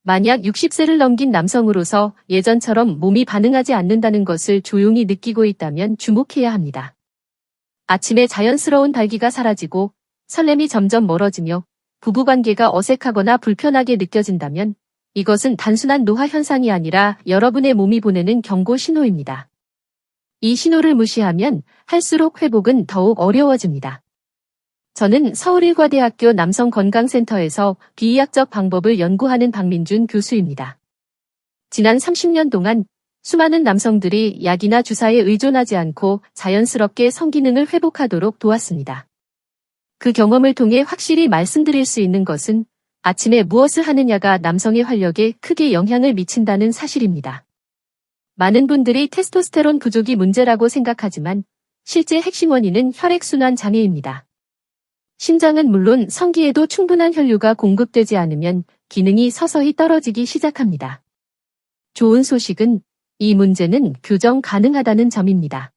만약 60세를 넘긴 남성으로서 예전처럼 몸이 반응하지 않는다는 것을 조용히 느끼고 있다면 주목해야 합니다. 아침에 자연스러운 발기가 사라지고 설렘이 점점 멀어지며 부부관계가 어색하거나 불편하게 느껴진다면 이것은 단순한 노화 현상이 아니라 여러분의 몸이 보내는 경고 신호입니다. 이 신호를 무시하면 할수록 회복은 더욱 어려워집니다. 저는 서울일과대학교 남성건강센터에서 비의학적 방법을 연구하는 박민준 교수입니다. 지난 30년 동안 수많은 남성들이 약이나 주사에 의존하지 않고 자연스럽게 성기능을 회복하도록 도왔습니다. 그 경험을 통해 확실히 말씀드릴 수 있는 것은 아침에 무엇을 하느냐가 남성의 활력에 크게 영향을 미친다는 사실입니다. 많은 분들이 테스토스테론 부족이 문제라고 생각하지만 실제 핵심 원인은 혈액순환 장애입니다. 심장은 물론 성기에도 충분한 혈류가 공급되지 않으면 기능이 서서히 떨어지기 시작합니다. 좋은 소식은 이 문제는 교정 가능하다는 점입니다.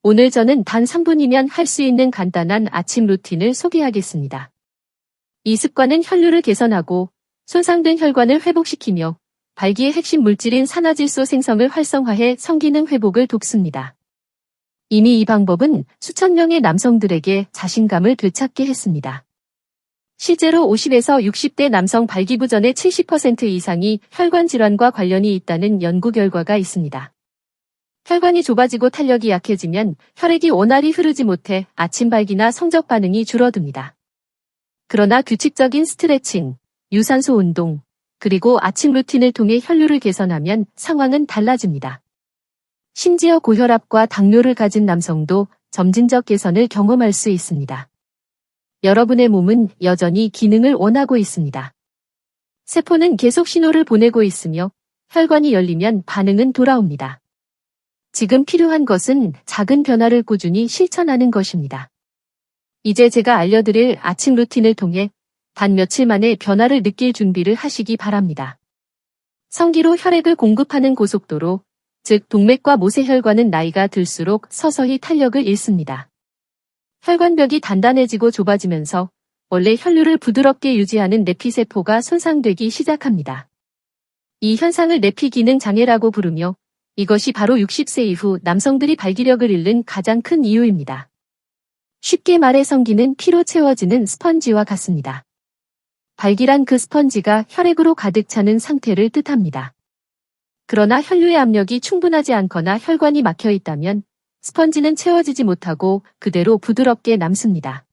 오늘 저는 단 3분이면 할 수 있는 간단한 아침 루틴을 소개하겠습니다. 이 습관은 혈류를 개선하고 손상된 혈관을 회복시키며 발기의 핵심 물질인 산화질소 생성을 활성화해 성기능 회복을 돕습니다. 이미 이 방법은 수천 명의 남성들에게 자신감을 되찾게 했습니다. 실제로 50에서 60대 남성 발기부전의 70% 이상이 혈관 질환과 관련이 있다는 연구 결과가 있습니다. 혈관이 좁아지고 탄력이 약해지면 혈액이 원활히 흐르지 못해 아침 발기나 성적 반응이 줄어듭니다. 그러나 규칙적인 스트레칭, 유산소 운동, 그리고 아침 루틴을 통해 혈류를 개선하면 상황은 달라집니다. 심지어 고혈압과 당뇨를 가진 남성도 점진적 개선을 경험할 수 있습니다. 여러분의 몸은 여전히 기능을 원하고 있습니다. 세포는 계속 신호를 보내고 있으며 혈관이 열리면 반응은 돌아옵니다. 지금 필요한 것은 작은 변화를 꾸준히 실천하는 것입니다. 이제 제가 알려드릴 아침 루틴을 통해 단 며칠 만에 변화를 느낄 준비를 하시기 바랍니다. 성기로 혈액을 공급하는 고속도로, 즉 동맥과 모세혈관은 나이가 들수록 서서히 탄력을 잃습니다. 혈관벽이 단단해지고 좁아지면서 원래 혈류를 부드럽게 유지하는 내피세포가 손상되기 시작합니다. 이 현상을 내피 기능 장애라고 부르며 이것이 바로 60세 이후 남성들이 발기력을 잃는 가장 큰 이유입니다. 쉽게 말해 성기는 피로 채워지는 스펀지와 같습니다. 발기란 그 스펀지가 혈액으로 가득 차는 상태를 뜻합니다. 그러나 혈류의 압력이 충분하지 않거나 혈관이 막혀 있다면 스펀지는 채워지지 못하고 그대로 부드럽게 남습니다.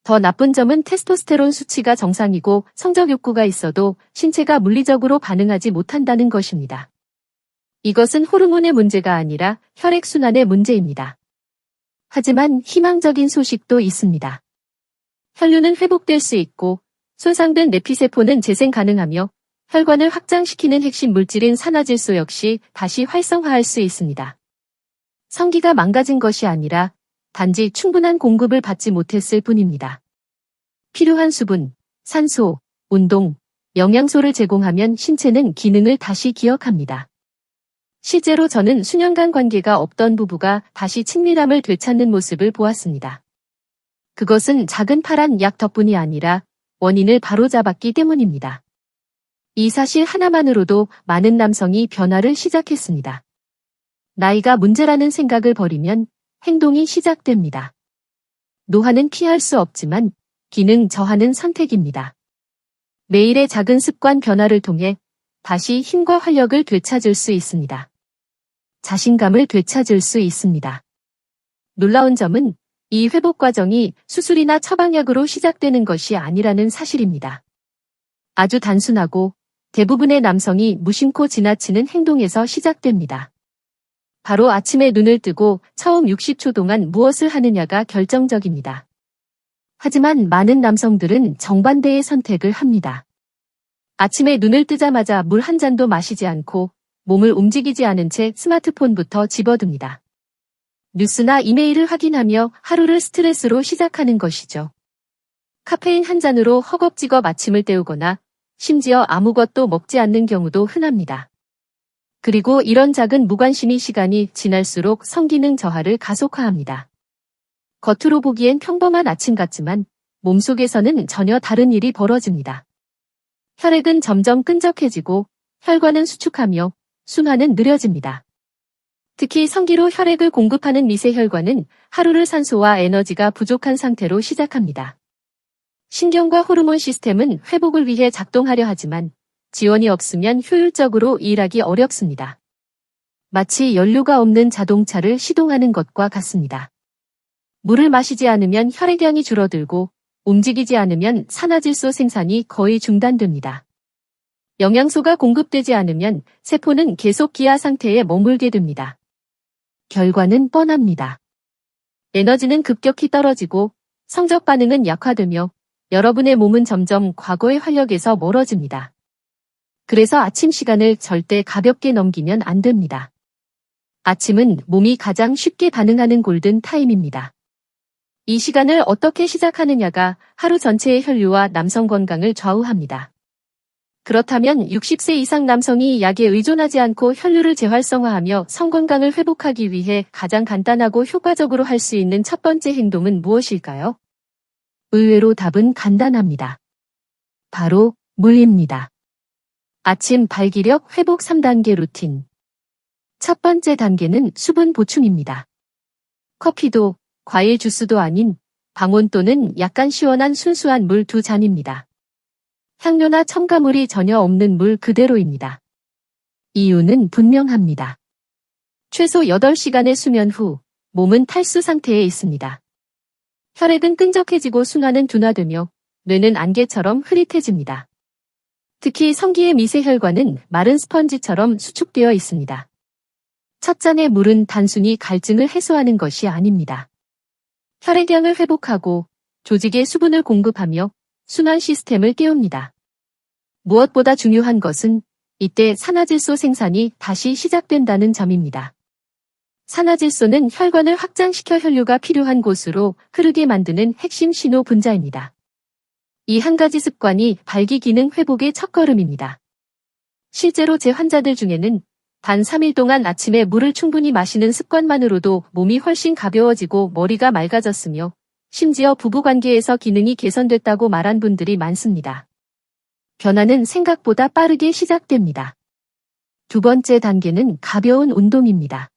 더 나쁜 점은 테스토스테론 수치가 정상이고 성적 욕구가 있어도 신체가 물리적으로 반응하지 못한다는 것입니다. 이것은 호르몬의 문제가 아니라 혈액순환의 문제입니다. 하지만 희망적인 소식도 있습니다. 혈류는 회복될 수 있고 손상된 내피세포는 재생 가능하며 혈관을 확장시키는 핵심 물질인 산화질소 역시 다시 활성화할 수 있습니다. 성기가 망가진 것이 아니라 단지 충분한 공급을 받지 못했을 뿐입니다. 필요한 수분, 산소, 운동, 영양소를 제공하면 신체는 기능을 다시 기억합니다. 실제로 저는 수년간 관계가 없던 부부가 다시 친밀함을 되찾는 모습을 보았습니다. 그것은 작은 파란 약 덕분이 아니라 원인을 바로잡았기 때문입니다. 이 사실 하나만으로도 많은 남성이 변화를 시작했습니다. 나이가 문제라는 생각을 버리면 행동이 시작됩니다. 노화는 피할 수 없지만 기능 저하는 선택입니다. 매일의 작은 습관 변화를 통해 다시 힘과 활력을 되찾을 수 있습니다. 자신감을 되찾을 수 있습니다. 놀라운 점은 이 회복 과정이 수술이나 처방약으로 시작되는 것이 아니라는 사실입니다. 아주 단순하고 대부분의 남성이 무심코 지나치는 행동에서 시작됩니다. 바로 아침에 눈을 뜨고 처음 60초 동안 무엇을 하느냐가 결정적입니다. 하지만 많은 남성들은 정반대의 선택을 합니다. 아침에 눈을 뜨자마자 물 한 잔도 마시지 않고 몸을 움직이지 않은 채 스마트폰부터 집어듭니다. 뉴스나 이메일을 확인하며 하루를 스트레스로 시작하는 것이죠. 카페인 한 잔으로 허겁지겁 아침을 때우거나 심지어 아무것도 먹지 않는 경우도 흔합니다. 그리고 이런 작은 무관심이 시간이 지날수록 성기능 저하를 가속화합니다. 겉으로 보기엔 평범한 아침 같지만 몸속에서는 전혀 다른 일이 벌어집니다. 혈액은 점점 끈적해지고 혈관은 수축하며 순환은 느려집니다. 특히 성기로 혈액을 공급하는 미세혈관은 하루를 산소와 에너지가 부족한 상태로 시작합니다. 신경과 호르몬 시스템은 회복을 위해 작동하려 하지만 지원이 없으면 효율적으로 일하기 어렵습니다. 마치 연료가 없는 자동차를 시동하는 것과 같습니다. 물을 마시지 않으면 혈액량이 줄어들고 움직이지 않으면 산화질소 생산이 거의 중단됩니다. 영양소가 공급되지 않으면 세포는 계속 기아 상태에 머물게 됩니다. 결과는 뻔합니다. 에너지는 급격히 떨어지고 성적 반응은 약화되며 여러분의 몸은 점점 과거의 활력에서 멀어집니다. 그래서 아침 시간을 절대 가볍게 넘기면 안 됩니다. 아침은 몸이 가장 쉽게 반응하는 골든 타임입니다. 이 시간을 어떻게 시작하느냐가 하루 전체의 혈류와 남성 건강을 좌우합니다. 그렇다면 60세 이상 남성이 약에 의존하지 않고 혈류를 재활성화하며 성건강을 회복하기 위해 가장 간단하고 효과적으로 할 수 있는 첫 번째 행동은 무엇일까요? 의외로 답은 간단합니다. 바로 물입니다. 아침 발기력 회복 3단계 루틴. 첫 번째 단계는 수분 보충입니다. 커피도 과일 주스도 아닌 방온 또는 약간 시원한 순수한 물 2잔입니다. 향료나 첨가물이 전혀 없는 물 그대로입니다. 이유는 분명합니다. 최소 8시간의 수면 후 몸은 탈수 상태에 있습니다. 혈액은 끈적해지고 순환은 둔화되며 뇌는 안개처럼 흐릿해집니다. 특히 성기의 미세혈관은 마른 스펀지처럼 수축되어 있습니다. 첫 잔의 물은 단순히 갈증을 해소하는 것이 아닙니다. 혈액량을 회복하고 조직에 수분을 공급하며 순환 시스템을 깨웁니다. 무엇보다 중요한 것은 이때 산화질소 생산이 다시 시작된다는 점입니다. 산화질소는 혈관을 확장시켜 혈류가 필요한 곳으로 흐르게 만드는 핵심 신호 분자입니다. 이 한 가지 습관이 발기 기능 회복의 첫걸음입니다. 실제로 제 환자들 중에는 단 3일 동안 아침에 물을 충분히 마시는 습관만으로도 몸이 훨씬 가벼워지고 머리가 맑아졌으며 심지어 부부관계에서 기능이 개선됐다고 말한 분들이 많습니다. 변화는 생각보다 빠르게 시작됩니다. 두 번째 단계는 가벼운 운동입니다.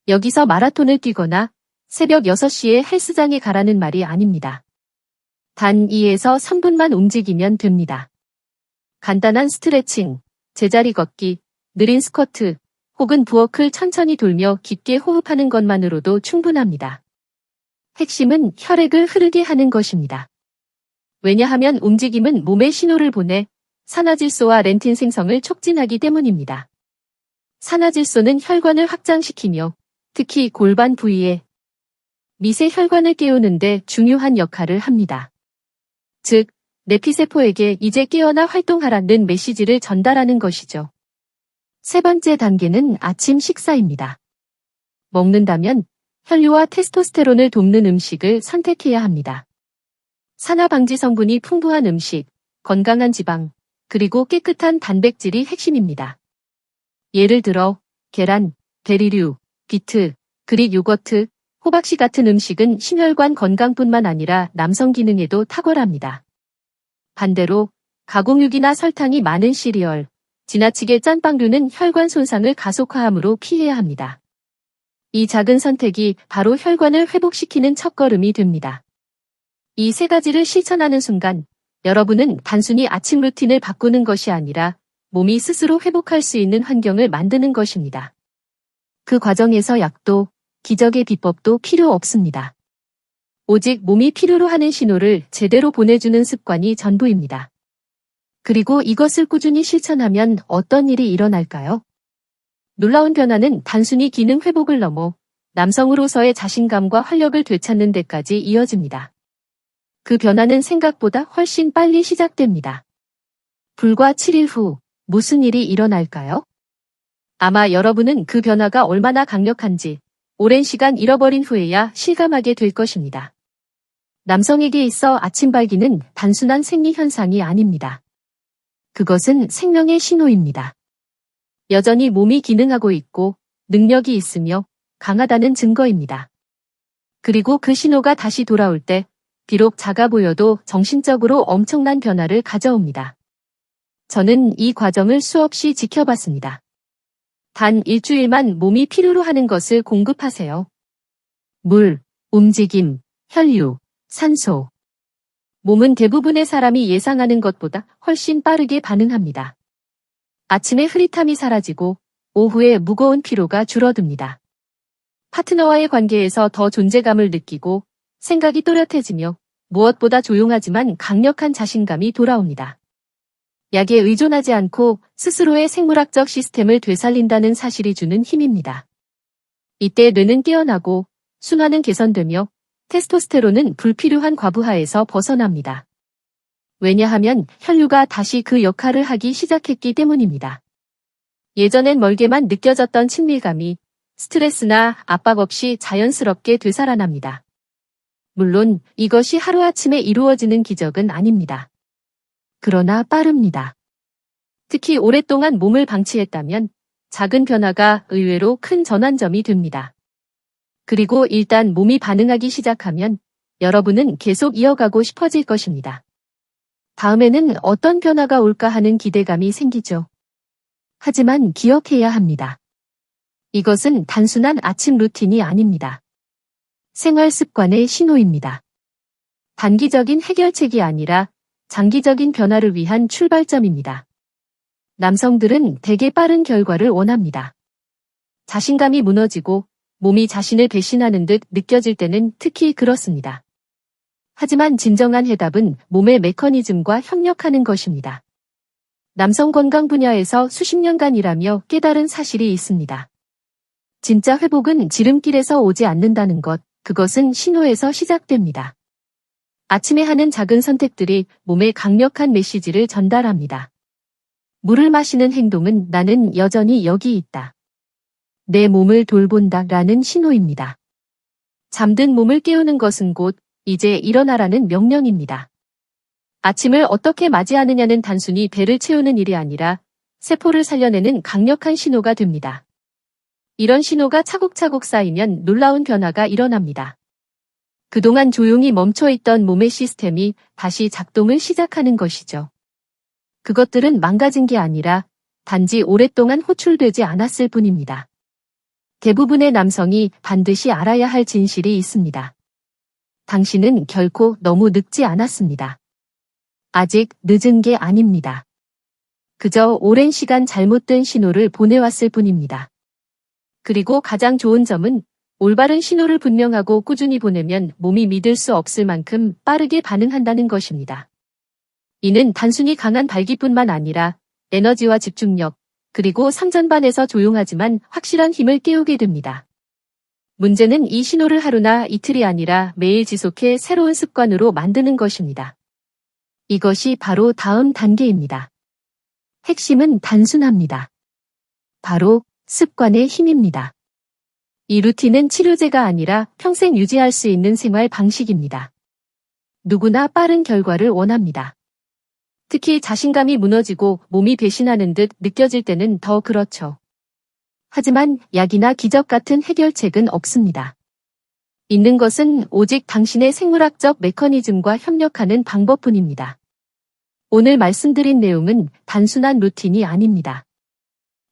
여기서 마라톤을 뛰거나 새벽 6시에 헬스장에 가라는 말이 아닙니다. 단 2에서 3분만 움직이면 됩니다. 간단한 스트레칭, 제자리 걷기, 느린 스쿼트, 혹은 부엌을 천천히 돌며 깊게 호흡하는 것만으로도 충분합니다. 핵심은 혈액을 흐르게 하는 것입니다. 왜냐하면 움직임은 몸에 신호를 보내 산화질소와 렌틴 생성을 촉진하기 때문입니다. 산화질소는 혈관을 확장시키며 특히 골반 부위에 미세 혈관을 깨우는데 중요한 역할을 합니다. 즉, 내피세포에게 이제 깨어나 활동하라는 메시지를 전달하는 것이죠. 세 번째 단계는 아침 식사입니다. 먹는다면 혈류와 테스토스테론을 돕는 음식을 선택해야 합니다. 산화 방지 성분이 풍부한 음식, 건강한 지방, 그리고 깨끗한 단백질이 핵심입니다. 예를 들어 계란, 대리류, 비트, 그릭 요거트, 호박씨 같은 음식은 심혈관 건강뿐만 아니라 남성 기능에도 탁월합니다. 반대로 가공육이나 설탕이 많은 시리얼, 지나치게 짠 빵류는 혈관 손상을 가속화하므로 피해야 합니다. 이 작은 선택이 바로 혈관을 회복시키는 첫걸음이 됩니다. 이 세 가지를 실천하는 순간 여러분은 단순히 아침 루틴을 바꾸는 것이 아니라 몸이 스스로 회복할 수 있는 환경을 만드는 것입니다. 그 과정에서 약도, 기적의 비법도 필요 없습니다. 오직 몸이 필요로 하는 신호를 제대로 보내주는 습관이 전부입니다. 그리고 이것을 꾸준히 실천하면 어떤 일이 일어날까요? 놀라운 변화는 단순히 기능 회복을 넘어 남성으로서의 자신감과 활력을 되찾는 데까지 이어집니다. 그 변화는 생각보다 훨씬 빨리 시작됩니다. 불과 7일 후 무슨 일이 일어날까요? 아마 여러분은 그 변화가 얼마나 강력한지 오랜 시간 잃어버린 후에야 실감하게 될 것입니다. 남성에게 있어 아침 발기는 단순한 생리 현상이 아닙니다. 그것은 생명의 신호입니다. 여전히 몸이 기능하고 있고 능력이 있으며 강하다는 증거입니다. 그리고 그 신호가 다시 돌아올 때 비록 작아 보여도 정신적으로 엄청난 변화를 가져옵니다. 저는 이 과정을 수없이 지켜봤습니다. 단 일주일만 몸이 필요로 하는 것을 공급하세요. 물, 움직임, 혈류, 산소. 몸은 대부분의 사람이 예상하는 것보다 훨씬 빠르게 반응합니다. 아침에 흐릿함이 사라지고 오후에 무거운 피로가 줄어듭니다. 파트너와의 관계에서 더 존재감을 느끼고 생각이 또렷해지며 무엇보다 조용하지만 강력한 자신감이 돌아옵니다. 약에 의존하지 않고 스스로의 생물학적 시스템을 되살린다는 사실이 주는 힘입니다. 이때 뇌는 깨어나고 순환은 개선되며 테스토스테론은 불필요한 과부하에서 벗어납니다. 왜냐하면 혈류가 다시 그 역할을 하기 시작했기 때문입니다. 예전엔 멀게만 느껴졌던 친밀감이 스트레스나 압박 없이 자연스럽게 되살아납니다. 물론 이것이 하루아침에 이루어지는 기적은 아닙니다. 그러나 빠릅니다. 특히 오랫동안 몸을 방치했다면 작은 변화가 의외로 큰 전환점이 됩니다. 그리고 일단 몸이 반응하기 시작하면 여러분은 계속 이어가고 싶어질 것입니다. 다음에는 어떤 변화가 올까 하는 기대감이 생기죠. 하지만 기억해야 합니다. 이것은 단순한 아침 루틴이 아닙니다. 생활 습관의 신호입니다. 단기적인 해결책이 아니라 장기적인 변화를 위한 출발점입니다. 남성들은 대개 빠른 결과를 원합니다. 자신감이 무너지고 몸이 자신을 배신하는 듯 느껴질 때는 특히 그렇습니다. 하지만 진정한 해답은 몸의 메커니즘과 협력하는 것입니다. 남성 건강 분야에서 수십 년간 일하며 깨달은 사실이 있습니다. 진짜 회복은 지름길에서 오지 않는다는 것, 그것은 신호에서 시작됩니다. 아침에 하는 작은 선택들이 몸에 강력한 메시지를 전달합니다. 물을 마시는 행동은 나는 여전히 여기 있다. 내 몸을 돌본다 라는 신호입니다. 잠든 몸을 깨우는 것은 곧 이제 일어나라는 명령입니다. 아침을 어떻게 맞이하느냐는 단순히 배를 채우는 일이 아니라 세포를 살려내는 강력한 신호가 됩니다. 이런 신호가 차곡차곡 쌓이면 놀라운 변화가 일어납니다. 그동안 조용히 멈춰있던 몸의 시스템이 다시 작동을 시작하는 것이죠. 그것들은 망가진 게 아니라 단지 오랫동안 호출되지 않았을 뿐입니다. 대부분의 남성이 반드시 알아야 할 진실이 있습니다. 당신은 결코 너무 늙지 않았습니다. 아직 늦은 게 아닙니다. 그저 오랜 시간 잘못된 신호를 보내왔을 뿐입니다. 그리고 가장 좋은 점은 올바른 신호를 분명하고 꾸준히 보내면 몸이 믿을 수 없을 만큼 빠르게 반응한다는 것입니다. 이는 단순히 강한 발기뿐만 아니라 에너지와 집중력, 그리고 상전반에서 조용하지만 확실한 힘을 깨우게 됩니다. 문제는 이 신호를 하루나 이틀이 아니라 매일 지속해 새로운 습관으로 만드는 것입니다. 이것이 바로 다음 단계입니다. 핵심은 단순합니다. 바로 습관의 힘입니다. 이 루틴은 치료제가 아니라 평생 유지할 수 있는 생활 방식입니다. 누구나 빠른 결과를 원합니다. 특히 자신감이 무너지고 몸이 배신하는 듯 느껴질 때는 더 그렇죠. 하지만 약이나 기적 같은 해결책은 없습니다. 있는 것은 오직 당신의 생물학적 메커니즘과 협력하는 방법뿐입니다. 오늘 말씀드린 내용은 단순한 루틴이 아닙니다.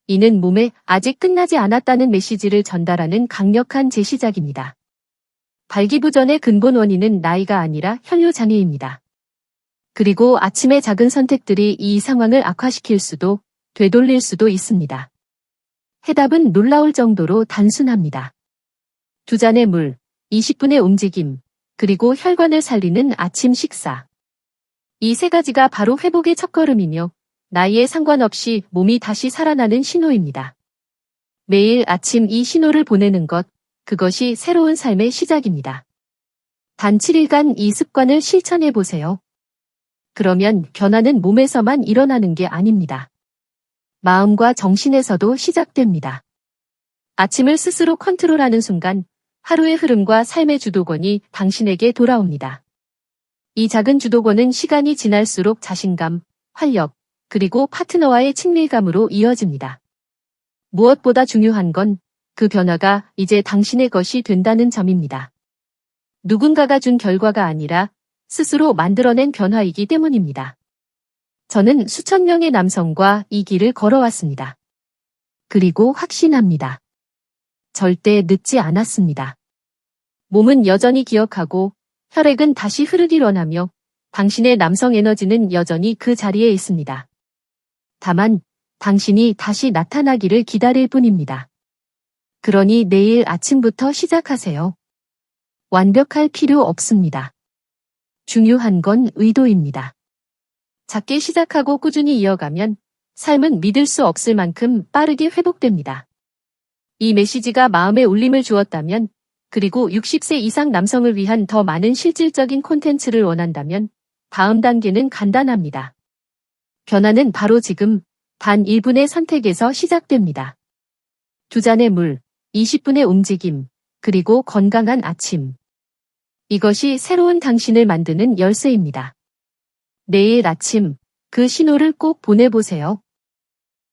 이는 몸에 아직 끝나지 않았다는 메시지를 전달하는 강력한 제시작입니다. 발기부전의 근본 원인은 나이가 아니라 혈류장애입니다. 그리고 아침의 작은 선택들이 이 상황을 악화시킬 수도, 되돌릴 수도 있습니다. 해답은 놀라울 정도로 단순합니다. 2잔의 물, 20분의 움직임, 그리고 혈관을 살리는 아침 식사. 이 세 가지가 바로 회복의 첫걸음이며 나이에 상관없이 몸이 다시 살아나는 신호입니다. 매일 아침 이 신호를 보내는 것, 그것이 새로운 삶의 시작입니다. 단 7일간 이 습관을 실천해 보세요. 그러면 변화는 몸에서만 일어나는 게 아닙니다. 마음과 정신에서도 시작됩니다. 아침을 스스로 컨트롤하는 순간 하루의 흐름과 삶의 주도권이 당신에게 돌아옵니다. 이 작은 주도권은 시간이 지날수록 자신감, 활력, 그리고 파트너와의 친밀감으로 이어집니다. 무엇보다 중요한 건 그 변화가 이제 당신의 것이 된다는 점입니다. 누군가가 준 결과가 아니라 스스로 만들어낸 변화이기 때문입니다. 저는 수천 명의 남성과 이 길을 걸어왔습니다. 그리고 확신합니다. 절대 늦지 않았습니다. 몸은 여전히 기억하고 혈액은 다시 흐르기로 하며 당신의 남성 에너지는 여전히 그 자리에 있습니다. 다만 당신이 다시 나타나기를 기다릴 뿐입니다. 그러니 내일 아침부터 시작하세요. 완벽할 필요 없습니다. 중요한 건 의도입니다. 작게 시작하고 꾸준히 이어가면 삶은 믿을 수 없을 만큼 빠르게 회복됩니다. 이 메시지가 마음에 울림을 주었다면, 그리고 60세 이상 남성을 위한 더 많은 실질적인 콘텐츠를 원한다면 다음 단계는 간단합니다. 변화는 바로 지금 단 1분의 선택에서 시작됩니다. 2잔의 물, 20분의 움직임, 그리고 건강한 아침. 이것이 새로운 당신을 만드는 열쇠입니다. 내일 아침 그 신호를 꼭 보내보세요.